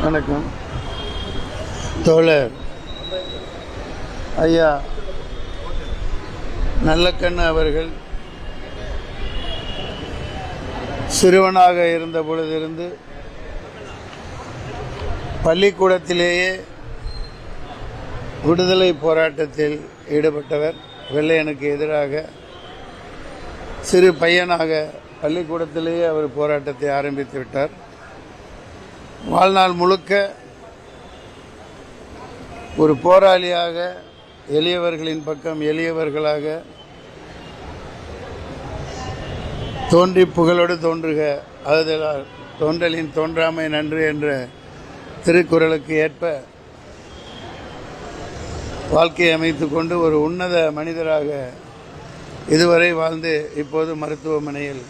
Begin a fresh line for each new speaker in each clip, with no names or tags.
வணக்கம். தோழர் ஐயா நல்லக்கண்ணு அவர்கள் சிறுவனாக இருந்த பொழுதிருந்து பள்ளிக்கூடத்திலேயே விடுதலை போராட்டத்தில் ஈடுபட்டவர். வெள்ளையனுக்கு எதிராக சிறு பையனாக பள்ளிக்கூடத்திலேயே அவர் போராட்டத்தை ஆரம்பித்து விட்டார். வாழ்நாள் முழுக்க ஒரு போராளியாக, எளியவர்களின் பக்கம் எளியவர்களாக தோன்றி புகழோடு தோன்றுக, அதுதலால் தோன்றலின் தோன்றாமை நன்று என்ற திருக்குறளுக்கு ஏற்ப வாழ்க்கையை அமைத்து கொண்டு ஒரு உன்னத மனிதராக இதுவரை வாழ்ந்து இப்போது மருத்துவமனையில்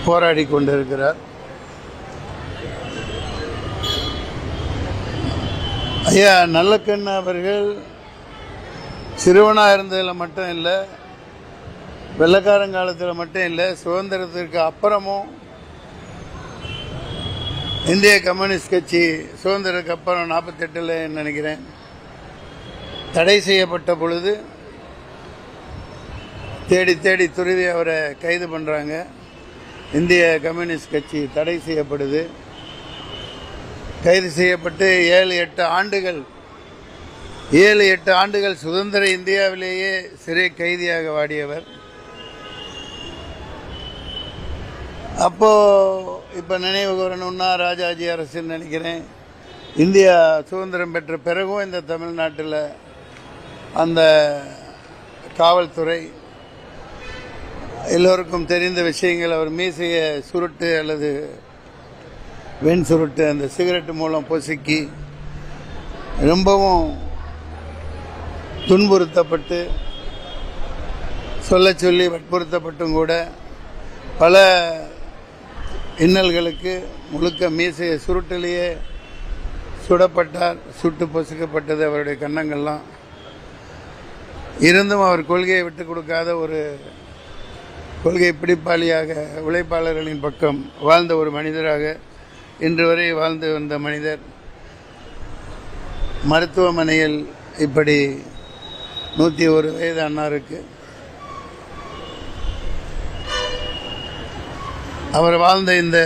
போராடி கொண்டிருக்கிறார். ஐயா நல்லக்கண்ணு அவர்கள் சிறுவனாக இருந்ததில் மட்டும் இல்லை, வெள்ளைக்காரங்காலத்தில் மட்டும் இல்லை, சுதந்திரத்திற்கு அப்புறமும் இந்திய கம்யூனிஸ்ட் கட்சி சுதந்திரத்துக்கு அப்புறம் 48 நினைக்கிறேன் தடை செய்யப்பட்ட பொழுது தேடி தேடி துருவி அவரை கைது பண்ணுறாங்க. இந்திய கம்யூனிஸ்ட் கட்சி தடை செய்யப்படுது. கைது செய்யப்பட்டு 7-8 ஆண்டுகள் சுதந்திர இந்தியாவிலேயே சிறை கைதியாக வாடியவர். அப்போது இப்போ நினைவு கூறணுன்னா ராஜாஜி அரசுன்னு நினைக்கிறேன். இந்தியா சுதந்திரம் பெற்ற பிறகும் இந்த தமிழ்நாட்டில் அந்த காவல்துறை எல்லோருக்கும் தெரிந்த விஷயங்கள், அவர் மீசையை சுருட்டு அல்லது வெண் சுருட்டு அந்த சிகரெட்டு மூலம் பொசுக்கி ரொம்பவும் துன்புறுத்தப்பட்டு சொல்லி வற்புறுத்தப்பட்டும் கூட பல இன்னல்களுக்கு முழுக்க மீசையை சுருட்டிலேயே சுடப்பட்டார். சுட்டு பொசுக்கப்பட்டது அவருடைய கன்னங்கள்லாம். இருந்தும் அவர் கொள்கையை விட்டு கொடுக்காத ஒரு கொள்கை பிடிப்பாளியாக, உழைப்பாளர்களின் பக்கம் வாழ்ந்த ஒரு மனிதராக இன்று வரை வாழ்ந்து வந்த மனிதர் மருத்துவமனையில் இப்படி 101 வயது அன்னாருக்கு அவர் வாழ்ந்த இந்த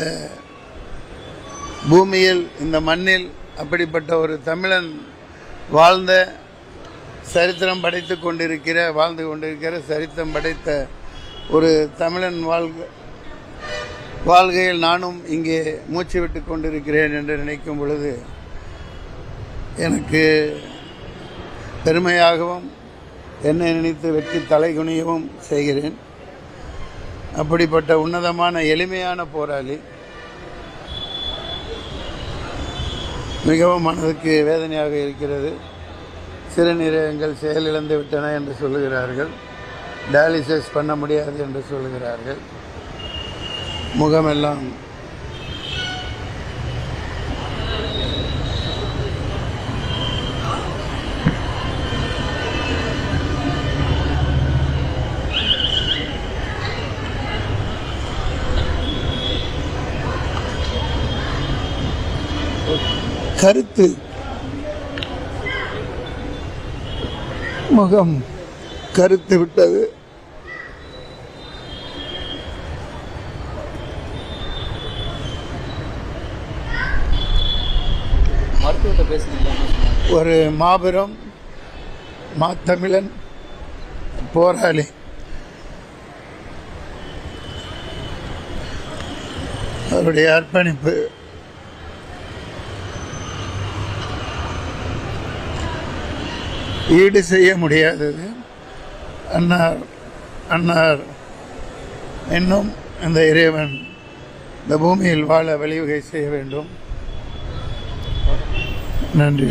பூமியில், இந்த மண்ணில் அப்படிப்பட்ட ஒரு தமிழன் வாழ்ந்த சரித்திரம் வாழ்ந்து கொண்டிருக்கிற சரித்திரம் படைத்த ஒரு தமிழன் வாழ்கையில் நானும் இங்கே மூச்சு விட்டு கொண்டிருக்கிறேன் என்று நினைக்கும் பொழுது எனக்கு பெருமையாகவும் என்னை நினைத்து வெற்றி தலைகுனியவும் செய்கிறேன். அப்படிப்பட்ட உன்னதமான எளிமையான போராளி. மிகவும் மனதுக்கு வேதனையாக இருக்கிறது. சிறுநீரகங்கள் செயலிழந்து விட்டன என்று சொல்லுகிறார்கள். டயாலிசிஸ் பண்ண முடியாது என்று சொல்லுகிறார்கள். முகமெல்லாம் கருத்து, முகம் கருத்து விட்டது. ஒரு மாபெரும் மாத்தமிழன் போராளி. அவருடைய அர்ப்பணிப்பு ஈடு செய்ய முடியாதது. அன்னார் இன்னும் இந்த இறைவன் இந்த பூமியில் வாழ வழிவகை செய்ய வேண்டும். நன்றி.